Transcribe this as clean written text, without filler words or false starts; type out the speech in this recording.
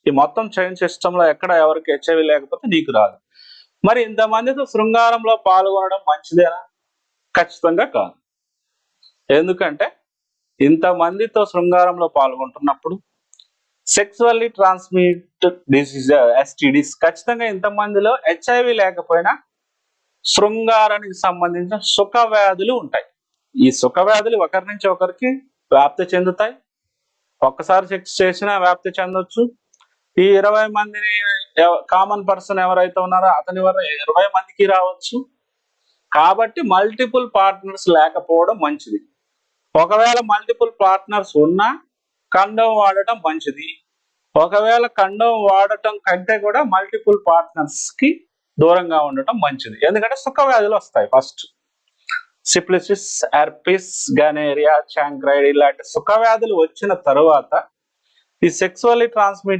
ఈ మొత్తం chain system లో ఎక్కడ ఎవరికి హెచ్ఐవి లేకపోతే నీకు రాదు. మరి ఇంతమందితో శృంగారంలో పాల్గొనడం మంచిదేనా? ఖచ్చితంగా కాదు. ఎందుకంటే ఇంతమందితో శృంగారంలో పాల్గొంటున్నప్పుడు సెక్సువల్లీ ట్రాన్స్మిటెడ్ డిసీజ్ ఎస్టిడిస్ ఖచ్చితంగా ఇంతమందిలో హెచ్ఐవి లేకపోయినా శృంగారానికి సంబంధించిన సుఖ వ్యాధులు ఉంటాయి. ఈ సుఖ వ్యాధులు ఒకరి నుంచి ఒకరికి వ్యాప్తి చెందుతాయి. ఒక్కసారి సెక్స్ చేసినా వ్యాప్తి చెందొచ్చు. ఈ 20 మందిని కామన్ పర్సన్ ఎవరైతే ఉన్నారో అతని వల్ల 20 మందికి రావచ్చు. కాబట్టి మల్టిపుల్ పార్ట్నర్స్ లేకపోవడం మంచిది. ఒకవేళ మల్టిపుల్ పార్ట్నర్స్ ఉన్నా కండోమ్ వాడటం మంచిది. ఒకవేళ కండోమ్ వాడటం కంటే కూడా మల్టిపుల్ పార్ట్నర్స్ కి దూరంగా ఉండటం మంచిది. ఎందుకంటే సుఖ వ్యాధులు వస్తాయి. ఫస్ట్ సిప్లిసిస్, హెర్పిస్, గనేరియా, చాంక్రైడ్ ఇలాంటి సుఖ వ్యాధులు వచ్చిన తరువాత ఈ సెక్సువల్లీ ట్రాన్స్మిటెడ్